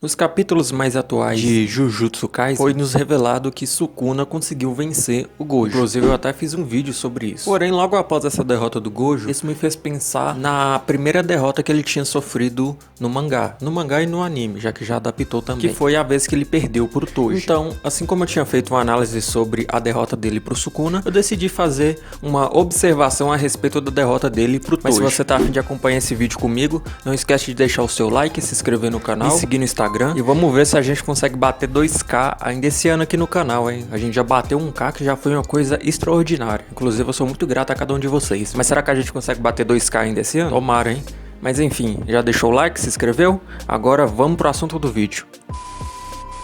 Nos capítulos mais atuais de Jujutsu Kaisen, foi nos revelado que Sukuna conseguiu vencer o Gojo. Inclusive eu até fiz um vídeo sobre isso. Porém, logo após essa derrota do Gojo, isso me fez pensar na primeira derrota que ele tinha sofrido no mangá. No mangá e no anime, já que já adaptou também. Que foi a vez que ele perdeu pro Toji. Então, assim como eu tinha feito uma análise sobre a derrota dele pro Sukuna, eu decidi fazer uma observação a respeito da derrota dele pro Toji. Mas se você tá a fim de acompanhar esse vídeo comigo, não esquece de deixar o seu like, se inscrever no canal, me seguir no Instagram. E vamos ver se a gente consegue bater 2k ainda esse ano aqui no canal, hein? A gente já bateu 1k, que já foi uma coisa extraordinária. Inclusive eu sou muito grato a cada um de vocês. Mas será que a gente consegue bater 2k ainda esse ano? Tomara, hein? Mas enfim, já deixou o like, se inscreveu? Agora vamos pro assunto do vídeo.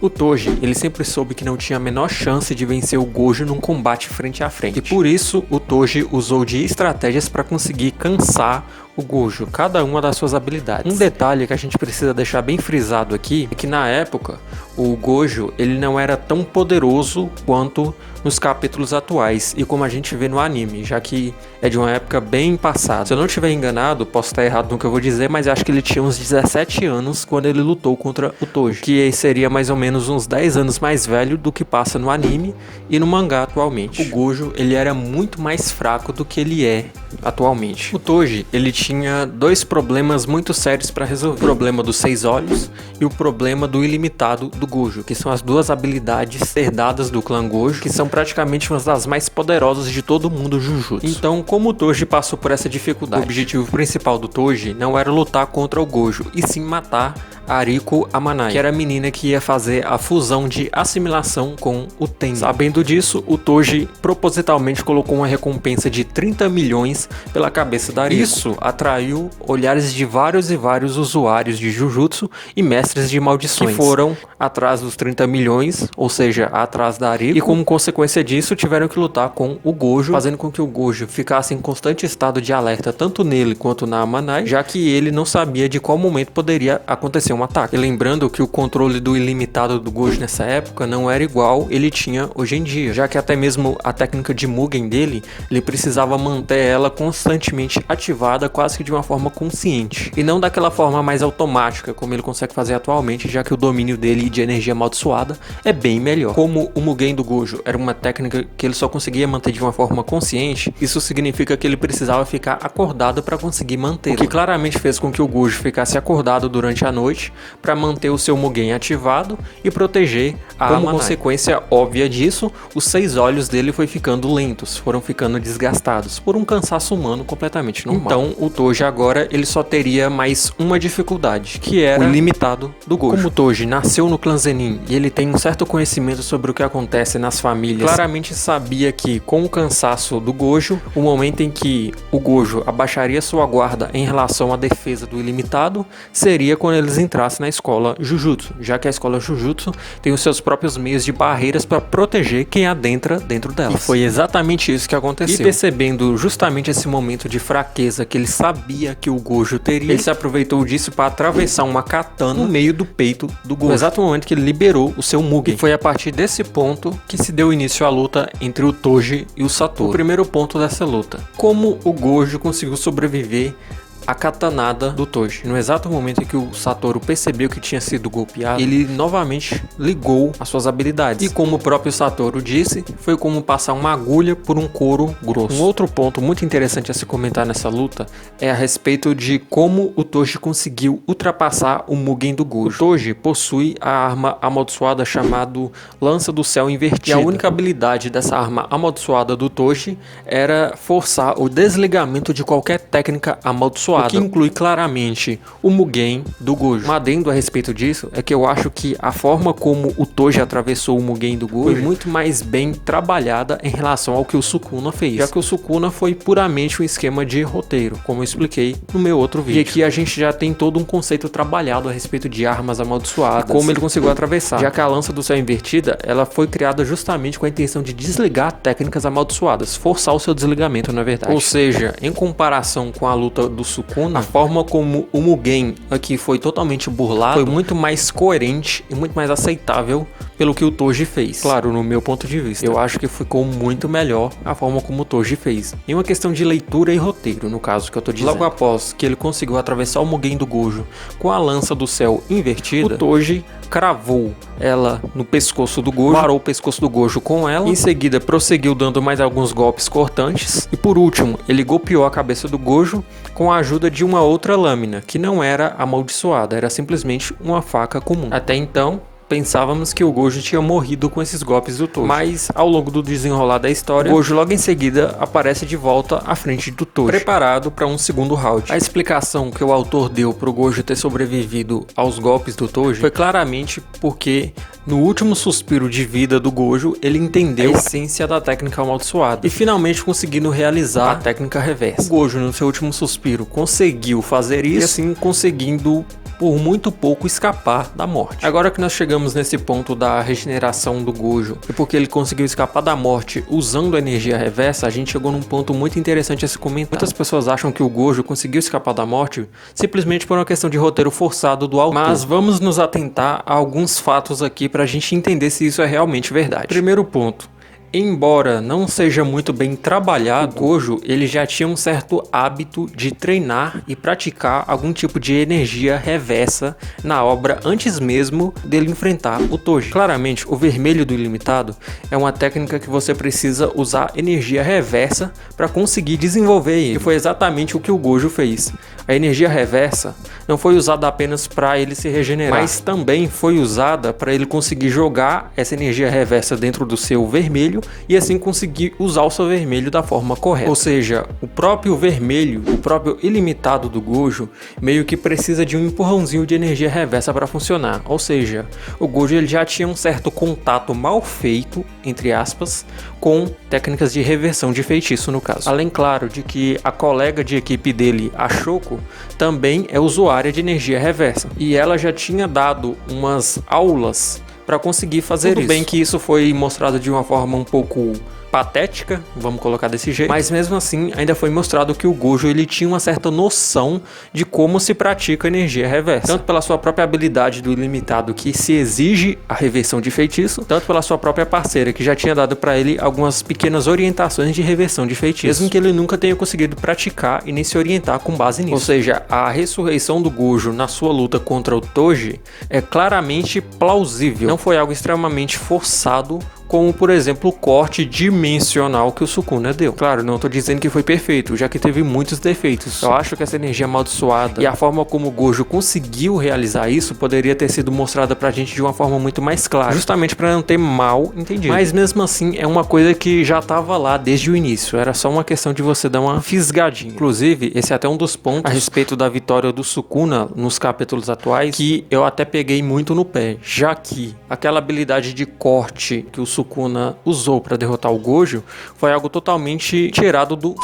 O Toji, ele sempre soube que não tinha a menor chance de vencer o Gojo num combate frente a frente. E por isso, o Toji usou de estratégias para conseguir cansar o Gojo, cada uma das suas habilidades. Um detalhe que a gente precisa deixar bem frisado aqui é que na época o Gojo ele não era tão poderoso quanto nos capítulos atuais e como a gente vê no anime, já que é de uma época bem passada. Se eu não estiver enganado, posso estar errado no que eu vou dizer, mas acho que ele tinha uns 17 anos quando ele lutou contra o Toji, que seria mais ou menos uns 10 anos mais velho do que passa no anime e no mangá atualmente. O Gojo ele era muito mais fraco do que ele é atualmente. O Toji ele tinha dois problemas muito sérios para resolver: o problema dos 6 olhos e o problema do ilimitado do Gojo, que são as duas habilidades herdadas do clã Gojo, que são praticamente uma das mais poderosas de todo mundo Jujutsu. Então, como o Toji passou por essa dificuldade, o objetivo principal do Toji não era lutar contra o Gojo, e sim matar a Riko Amanai, que era a menina que ia fazer a fusão de assimilação com o Tenma. Sabendo disso, o Toji propositalmente colocou uma recompensa de 30 milhões pela cabeça da Riko. Isso atraiu olhares de vários e vários usuários de Jujutsu e mestres de maldições, que foram atrás dos 30 milhões, ou seja, atrás da Riko, e como consequência disso tiveram que lutar com o Gojo, fazendo com que o Gojo ficasse em constante estado de alerta tanto nele quanto na Amanai, já que ele não sabia de qual momento poderia acontecer um ataque. E lembrando que o controle do ilimitado do Gojo nessa época não era igual ele tinha hoje em dia, já que até mesmo a técnica de Mugen dele, ele precisava manter ela constantemente ativada, quase que de uma forma consciente, e não daquela forma mais automática como ele consegue fazer atualmente, já que o domínio dele de energia amaldiçoada é bem melhor. Como o Mugen do Gojo era uma técnica que ele só conseguia manter de uma forma consciente, isso significa que ele precisava ficar acordado para conseguir manter, o que claramente fez com que o Gojo ficasse acordado durante a noite para manter o seu Mugen ativado e proteger a Amanai. Como consequência óbvia disso, os 6 olhos dele foram ficando lentos, foram ficando desgastados por um cansaço humano completamente normal. Então o Toji agora ele só teria mais uma dificuldade, que era o ilimitado do Gojo. Como o Toji nasceu no clã Zenin e ele tem um certo conhecimento sobre o que acontece nas famílias, claramente sabia que com o cansaço do Gojo, o momento em que o Gojo abaixaria sua guarda em relação à defesa do ilimitado seria quando eles entrassem na escola Jujutsu, já que a escola Jujutsu tem os seus próprios meios de barreiras para proteger quem adentra dentro delas. E foi exatamente isso que aconteceu. E percebendo justamente esse momento de fraqueza que ele sabia que o Gojo teria, ele se aproveitou disso para atravessar uma katana no meio do peito do Gojo, no exato momento que ele liberou o seu Mugen. E foi a partir desse ponto que se deu início à luta entre o Toji e o Satoru. O primeiro ponto dessa luta: como o Gojo conseguiu sobreviver a katanada do Toji. No exato momento em que o Satoru percebeu que tinha sido golpeado, ele novamente ligou as suas habilidades. E como o próprio Satoru disse, foi como passar uma agulha por um couro grosso. Um outro ponto muito interessante a se comentar nessa luta é a respeito de como o Toji conseguiu ultrapassar o Mugen do Gojo. O Toji possui a arma amaldiçoada chamada Lança do Céu Invertida. E a única habilidade dessa arma amaldiçoada do Toji era forçar o desligamento de qualquer técnica amaldiçoada, o que inclui claramente o Mugen do Gojo. Um adendo a respeito disso é que eu acho que a forma como o Toji atravessou o Mugen do Gojo foi muito mais bem trabalhada em relação ao que o Sukuna fez, já que o Sukuna foi puramente um esquema de roteiro, como eu expliquei no meu outro vídeo. E aqui a gente já tem todo um conceito trabalhado a respeito de armas amaldiçoadas, como ele conseguiu atravessar, já que a Lança do Céu Invertida ela foi criada justamente com a intenção de desligar técnicas amaldiçoadas, forçar o seu desligamento, na verdade. Ou seja, em comparação com a luta do Sukuna, a forma como o Mugen aqui foi totalmente burlado foi muito mais coerente e muito mais aceitável pelo que o Toji fez. Claro, no meu ponto de vista, eu acho que ficou muito melhor a forma como o Toji fez. Em uma questão de leitura e roteiro, no caso que eu tô dizendo. Logo após que ele conseguiu atravessar o Mugen do Gojo com a lança do céu invertida, o Toji cravou ela no pescoço do Gojo, parou o pescoço do Gojo com ela, em seguida prosseguiu dando mais alguns golpes cortantes, e por último, ele golpeou a cabeça do Gojo com a ajuda de uma outra lâmina, que não era amaldiçoada, era simplesmente uma faca comum. Até então, pensávamos que o Gojo tinha morrido com esses golpes do Toji, mas ao longo do desenrolar da história, o Gojo logo em seguida aparece de volta à frente do Toji, preparado para um segundo round. A explicação que o autor deu para o Gojo ter sobrevivido aos golpes do Toji foi claramente porque no último suspiro de vida do Gojo, ele entendeu a essência da técnica amaldiçoada e finalmente conseguindo realizar a técnica reversa. O Gojo, no seu último suspiro, conseguiu fazer isso e assim conseguindo por muito pouco escapar da morte. Agora que nós chegamos nesse ponto da regeneração do Gojo e porque ele conseguiu escapar da morte usando a energia reversa, a gente chegou num ponto muito interessante a se comentar. Muitas pessoas acham que o Gojo conseguiu escapar da morte simplesmente por uma questão de roteiro forçado do autor. Mas vamos nos atentar a alguns fatos aqui pra gente entender se isso é realmente verdade. Primeiro ponto. Embora não seja muito bem trabalhado, o Gojo ele já tinha um certo hábito de treinar e praticar algum tipo de energia reversa na obra antes mesmo dele enfrentar o Toji. Claramente, o vermelho do ilimitado é uma técnica que você precisa usar energia reversa para conseguir desenvolver ele. E foi exatamente o que o Gojo fez. A energia reversa não foi usada apenas para ele se regenerar, mas também foi usada para ele conseguir jogar essa energia reversa dentro do seu vermelho e assim conseguir usar o seu vermelho da forma correta. Ou seja, o próprio vermelho, o próprio ilimitado do Gojo, meio que precisa de um empurrãozinho de energia reversa para funcionar. Ou seja, o Gojo ele já tinha um certo contato mal feito, entre aspas, com técnicas de reversão de feitiço no caso. Além, claro, de que a colega de equipe dele, a Shoko, também é usuária de energia reversa. E ela já tinha dado umas aulas para conseguir fazer isso. Tudo bem que isso foi mostrado de uma forma um pouco patética, vamos colocar desse jeito, mas mesmo assim ainda foi mostrado que o Gojo ele tinha uma certa noção de como se pratica energia reversa, tanto pela sua própria habilidade do ilimitado que se exige a reversão de feitiço, tanto pela sua própria parceira que já tinha dado para ele algumas pequenas orientações de reversão de feitiço, mesmo que ele nunca tenha conseguido praticar e nem se orientar com base nisso. Ou seja, a ressurreição do Gojo na sua luta contra o Toji é claramente plausível, não foi algo extremamente forçado, como por exemplo o corte dimensional que o Sukuna deu. Claro, não estou dizendo que foi perfeito, já que teve muitos defeitos. Eu acho que essa energia amaldiçoada e a forma como o Gojo conseguiu realizar isso poderia ter sido mostrada pra gente de uma forma muito mais clara, justamente para não ter mal entendido. Mas mesmo assim é uma coisa que já estava lá desde o início, era só uma questão de você dar uma fisgadinha. Inclusive, esse é até um dos pontos a respeito da vitória do Sukuna nos capítulos atuais que eu até peguei muito no pé, já que aquela habilidade de corte que o Sukuna usou para derrotar o Gojo foi algo totalmente tirado do...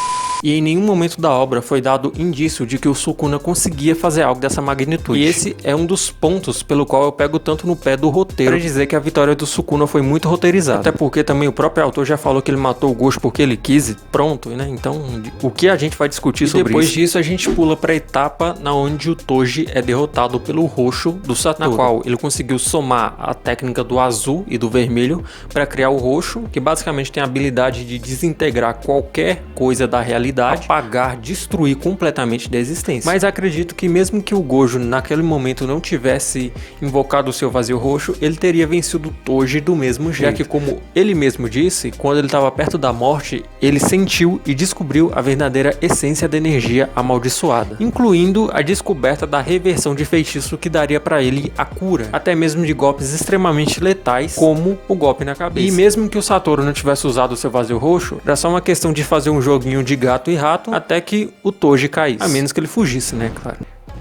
E em nenhum momento da obra foi dado indício de que o Sukuna conseguia fazer algo dessa magnitude. E esse é um dos pontos pelo qual eu pego tanto no pé do roteiro, para dizer que a vitória do Sukuna foi muito roteirizada. Até porque também o próprio autor já falou que ele matou o Gojo porque ele quis e pronto, né? Então, o que a gente vai discutir sobre isso? Depois disso a gente pula para a etapa na onde o Toji é derrotado pelo roxo do Satoru, na qual ele conseguiu somar a técnica do azul e do vermelho para criar o roxo, que basicamente tem a habilidade de desintegrar qualquer coisa da realidade, apagar, destruir completamente da existência. Mas acredito que mesmo que o Gojo naquele momento não tivesse invocado o seu vazio roxo, ele teria vencido o Toji do mesmo jeito, já que, como ele mesmo disse, quando ele estava perto da morte, ele sentiu e descobriu a verdadeira essência da energia amaldiçoada, incluindo a descoberta da reversão de feitiço que daria para ele a cura, até mesmo de golpes extremamente letais, como o golpe na cabeça. E mesmo que o Satoru não tivesse usado o seu vazio roxo, era só uma questão de fazer um joguinho de gato e rato até que o Toji caísse, a menos que ele fugisse, né, claro.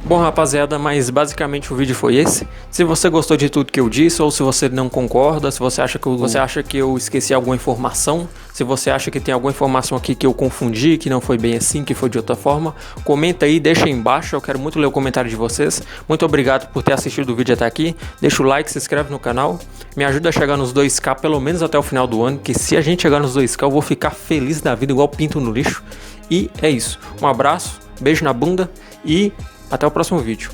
Bom, rapaziada, mas basicamente o vídeo foi esse. Se você gostou de tudo que eu disse, ou se você não concorda, se você acha que eu esqueci alguma informação, se você acha que tem alguma informação aqui que eu confundi, que não foi bem assim, que foi de outra forma, comenta aí, deixa aí embaixo, eu quero muito ler o comentário de vocês. Muito obrigado por ter assistido o vídeo até aqui, deixa o like, se inscreve no canal, me ajuda a chegar nos 2K pelo menos até o final do ano, que se a gente chegar nos 2K eu vou ficar feliz da vida, igual pinto no lixo. E é isso, um abraço, beijo na bunda e até o próximo vídeo.